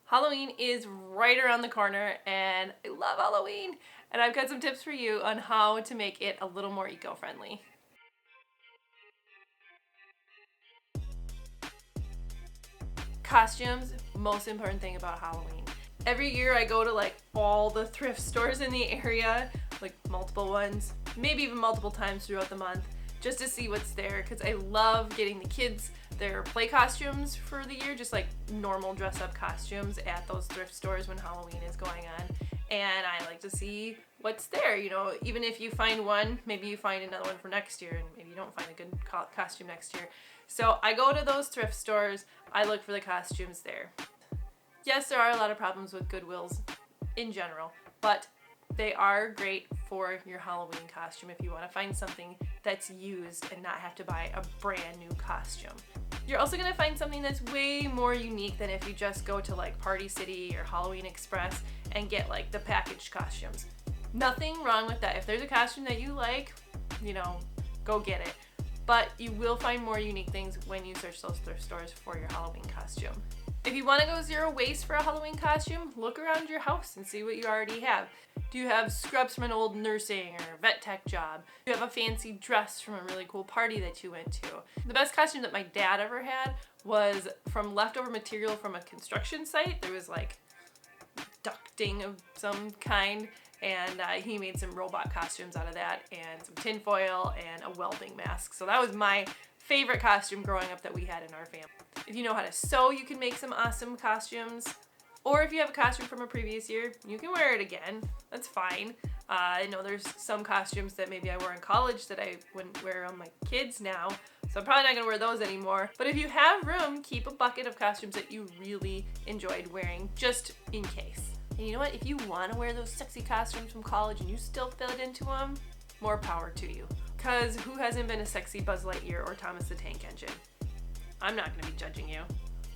Halloween is right around the corner and I love Halloween, and I've got some tips for you on how to make it a little more eco-friendly. Costumes, most important thing about Halloween. Every year I go to like all the thrift stores in the area, like multiple ones, maybe even multiple times throughout the month, just to see what's there, because I love getting the kids their play costumes for the year, just like normal dress-up costumes at those thrift stores when Halloween is going on. And I like to see what's there, you know, even if you find one, maybe you find another one for next year, and maybe you don't find a good costume next year. So I go to those thrift stores, I look for the costumes there. Yes, there are a lot of problems with Goodwills in general, but they are great for your Halloween costume if you want to find something that's used and not have to buy a brand new costume. You're also going to find something that's way more unique than if you just go to like Party City or Halloween Express and get like the packaged costumes. Nothing wrong with that. If there's a costume that you like, you know, go get it. But you will find more unique things when you search those thrift stores for your Halloween costume. If you want to go zero waste for a Halloween costume, look around your house and see what you already have. Do you have scrubs from an old nursing or vet tech job? Do you have a fancy dress from a really cool party that you went to? The best costume that my dad ever had was from leftover material from a construction site. There was like ducting of some kind, and he made some robot costumes out of that, and some tinfoil and a welding mask. So that was my favorite costume growing up that we had in our family. If you know how to sew, you can make some awesome costumes. Or if you have a costume from a previous year, you can wear it again. That's fine. I know there's some costumes that maybe I wore in college that I wouldn't wear on my kids now, so I'm probably not gonna wear those anymore. But if you have room, keep a bucket of costumes that you really enjoyed wearing, just in case. And you know what? If you want to wear those sexy costumes from college and you still fit into them, more power to you. Because who hasn't been a sexy Buzz Lightyear or Thomas the Tank Engine? I'm not going to be judging you.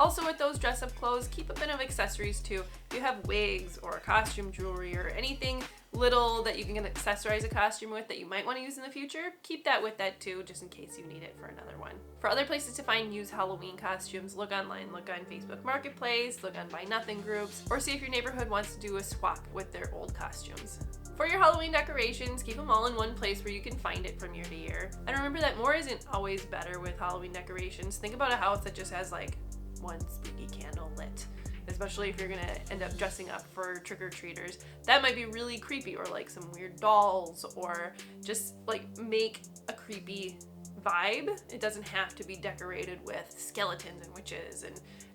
Also, with those dress-up clothes, keep a bit of accessories too. If you have wigs or costume jewelry or anything little that you can accessorize a costume with that you might want to use in the future, keep that with that too, just in case you need it for another one. For other places to find used Halloween costumes, look online. Look on Facebook Marketplace, look on Buy Nothing groups, or see if your neighborhood wants to do a swap with their old costumes. For your Halloween decorations, keep them all in one place where you can find it from year to year. And remember that more isn't always better with Halloween decorations. Think about a house that just has like one spooky candle lit, especially if you're gonna end up dressing up for trick-or-treaters. That might be really creepy, or like some weird dolls, or just like make a creepy vibe. It doesn't have to be decorated with skeletons and witches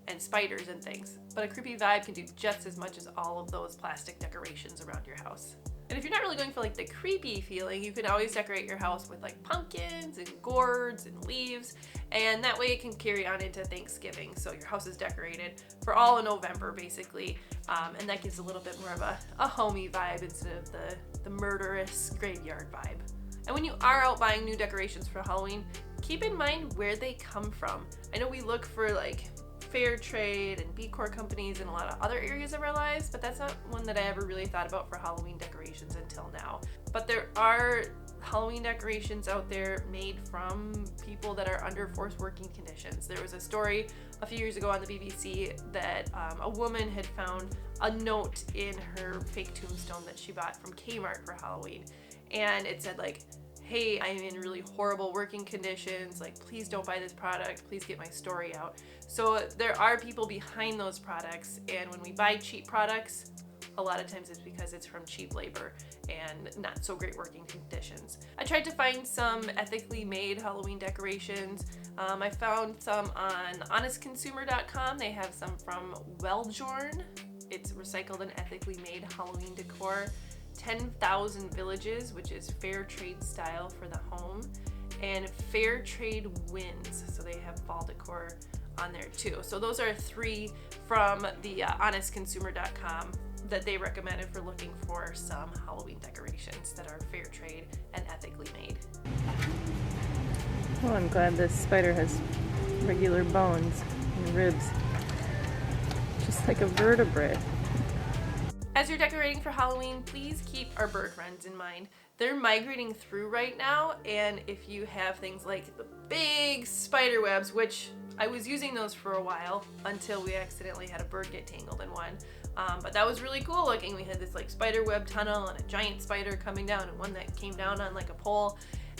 and spiders and things, but a creepy vibe can do just as much as all of those plastic decorations around your house. And if you're not really going for like the creepy feeling, you can always decorate your house with like pumpkins and gourds and leaves, and that way it can carry on into Thanksgiving. So your house is decorated for all of November basically, and that gives a little bit more of a homey vibe instead of the murderous graveyard vibe. And when you are out buying new decorations for Halloween, keep in mind where they come from. I know we look for like fair trade and Decor companies in a lot of other areas of our lives, but that's not one that I ever really thought about for Halloween decorations until now. But there are Halloween decorations out there made from people that are under forced working conditions. There was a story a few years ago on the BBC that a woman had found a note in her fake tombstone that she bought from Kmart for Halloween, and it said like, hey, I'm in really horrible working conditions, like please don't buy this product, please get my story out. So there are people behind those products, and when we buy cheap products, a lot of times it's because it's from cheap labor and not so great working conditions. I tried to find some ethically made Halloween decorations. I found some on honestconsumer.com. They have some from Welljorn. It's recycled and ethically made Halloween decor. 10,000 Villages, which is fair trade style for the home, and Fair Trade Wins, so they have fall decor on there too. So those are three from the honestconsumer.com that they recommended for looking for some Halloween decorations that are fair trade and ethically made. Oh, I'm glad this spider has regular bones and ribs, just like a vertebrate. As you're decorating for Halloween, please keep our bird friends in mind. They're migrating through right now, and if you have things like the big spider webs, which I was using those for a while until we accidentally had a bird get tangled in one. But that was really cool looking. We had this like spider web tunnel and a giant spider coming down and one that came down on like a pole.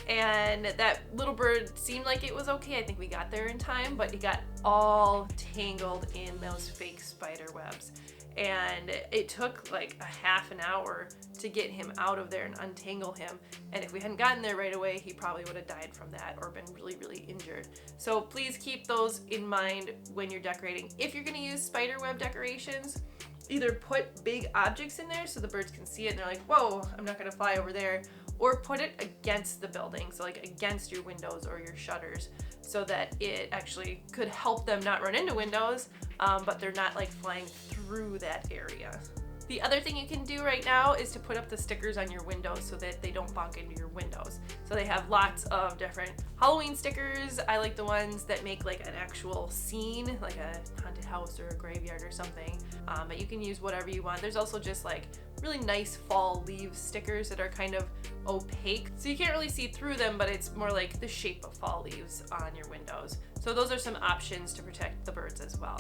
And that little bird seemed like it was okay. I think we got there in time, but it got all tangled in those fake spider webs. And it took like a half an hour to get him out of there and untangle him. And if we hadn't gotten there right away, he probably would have died from that or been really, really injured. So please keep those in mind when you're decorating. If you're gonna use spider web decorations, either put big objects in there so the birds can see it and they're like, whoa, I'm not gonna fly over there, or put it against the building, so like against your windows or your shutters, so that it actually could help them not run into windows, but they're not like flying through that area. The other thing you can do right now is to put up the stickers on your windows so that they don't bump into your windows. So they have lots of different Halloween stickers. I like the ones that make like an actual scene, like a haunted house or a graveyard or something. But you can use whatever you want. There's also just like really nice fall leaves stickers that are kind of opaque. So you can't really see through them, but it's more like the shape of fall leaves on your windows. So those are some options to protect the birds as well.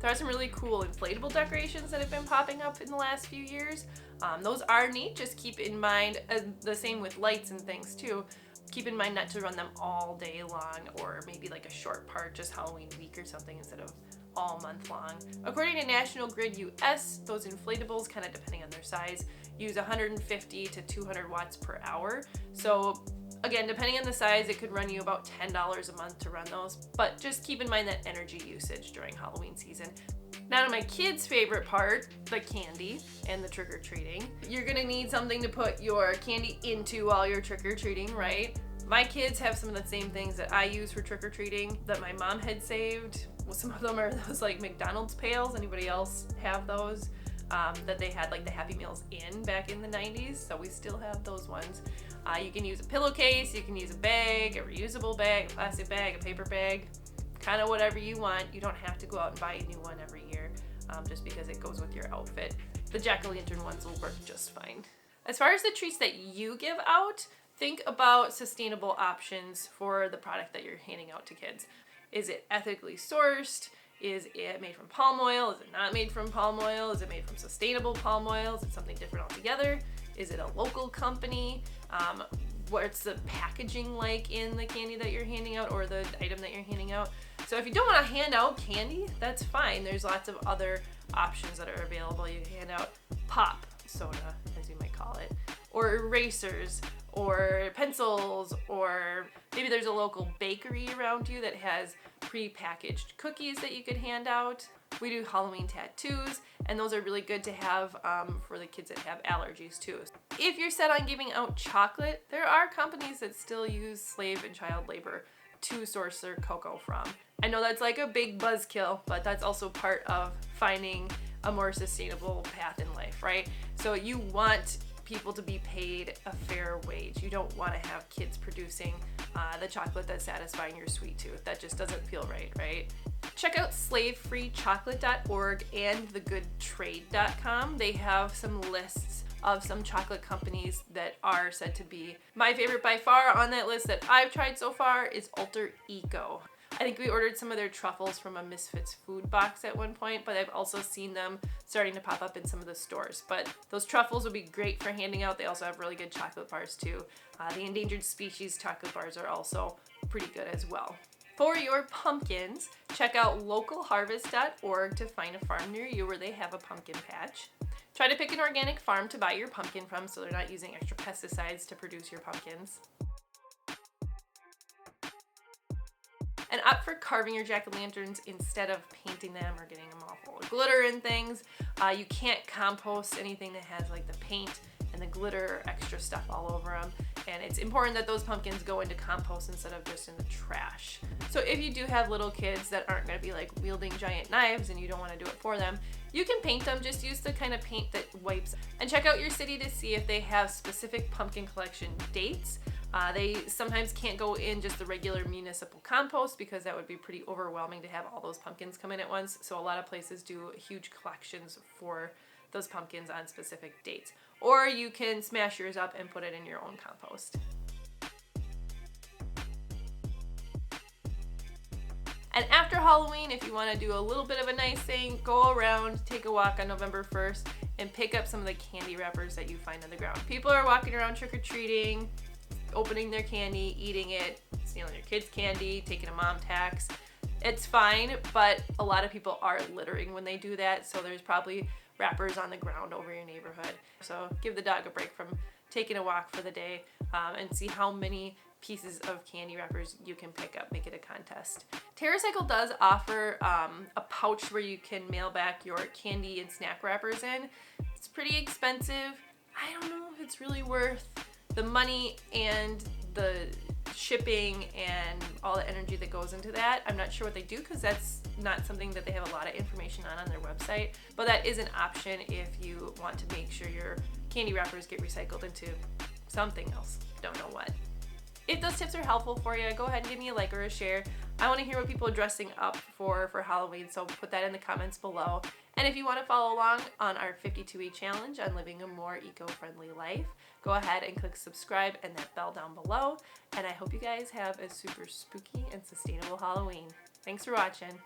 There are some really cool inflatable decorations that have been popping up in the last few years. Those are neat. Just keep in mind, the same with lights and things too, keep in mind not to run them all day long, or maybe like a short part, just Halloween week or something instead of all month long. According to National Grid US, those inflatables, kind of depending on their size, use 150 to 200 watts per hour. So again, depending on the size, it could run you about $10 a month to run those, but just keep in mind that energy usage during Halloween season. Now to my kids' favorite part, the candy and the trick-or-treating. You're gonna need something to put your candy into while you're trick-or-treating, right? My kids have some of the same things that I use for trick-or-treating that my mom had saved. Well, some of them are those like McDonald's pails. Anybody else have those? That they had like the Happy Meals in back in the 90s, so we still have those ones. You can use a pillowcase, you can use a bag, a reusable bag, a plastic bag, a paper bag, kind of whatever you want. You don't have to go out and buy a new one every year just because it goes with your outfit. The jack-o'-lantern ones will work just fine. As far as the treats that you give out, think about sustainable options for the product that you're handing out to kids. Is it ethically sourced? Is it made from palm oil? Is it not made from palm oil? Is it made from sustainable palm oil? Is it something different altogether? Is it a local company? What's the packaging like in the candy that you're handing out or the item that you're handing out? So if you don't want to hand out candy, that's fine. There's lots of other options that are available. You can hand out pop soda, as you might call it, or erasers, or pencils, or maybe there's a local bakery around you that has pre-packaged cookies that you could hand out. We do Halloween tattoos, and those are really good to have for the kids that have allergies too. If you're set on giving out chocolate, there are companies that still use slave and child labor to source their cocoa from. I know that's like a big buzzkill, but that's also part of finding a more sustainable path in life, right? So you want people to be paid a fair wage. You don't want to have kids producing the chocolate that's satisfying your sweet tooth. That just doesn't feel right? Check out slavefreechocolate.org and thegoodtrade.com. They have some lists of some chocolate companies that are said to be my favorite by far on that list that I've tried so far is Alter Eco. I think we ordered some of their truffles from a Misfits food box at one point, but I've also seen them starting to pop up in some of the stores. But those truffles would be great for handing out. They also have really good chocolate bars too. The endangered species chocolate bars are also pretty good as well. For your pumpkins, check out localharvest.org to find a farm near you where they have a pumpkin patch. Try to pick an organic farm to buy your pumpkin from so they're not using extra pesticides to produce your pumpkins. And opt for carving your jack-o'-lanterns instead of painting them or getting them all full of glitter and things. You can't compost anything that has like the paint and the glitter or extra stuff all over them. And it's important that those pumpkins go into compost instead of just in the trash. So if you do have little kids that aren't going to be like wielding giant knives and you don't want to do it for them, you can paint them. Just use the kind of paint that wipes. And check out your city to see if they have specific pumpkin collection dates. They sometimes can't go in just the regular municipal compost because that would be pretty overwhelming to have all those pumpkins come in at once. So a lot of places do huge collections for those pumpkins on specific dates. Or you can smash yours up and put it in your own compost. And after Halloween, if you want to do a little bit of a nice thing, go around, take a walk on November 1st, and pick up some of the candy wrappers that you find on the ground. People are walking around trick-or-treating, opening their candy, eating it, stealing your kids' candy, taking a mom tax. It's fine, but a lot of people are littering when they do that, so there's probably wrappers on the ground over your neighborhood. So give the dog a break from taking a walk for the day, and see how many pieces of candy wrappers you can pick up. Make it a contest. TerraCycle does offer a pouch where you can mail back your candy and snack wrappers in. It's pretty expensive. I don't know if it's really worth the money and the shipping and all the energy that goes into that. I'm not sure what they do because that's not something that they have a lot of information on their website, but that is an option if you want to make sure your candy wrappers get recycled into something else. Don't know what. If those tips are helpful for you, go ahead and give me a like or a share. I want to hear what people are dressing up for Halloween, so put that in the comments below. And if you want to follow along on our 52-week challenge on living a more eco-friendly life, go ahead and click subscribe and that bell down below. And I hope you guys have a super spooky and sustainable Halloween. Thanks for watching.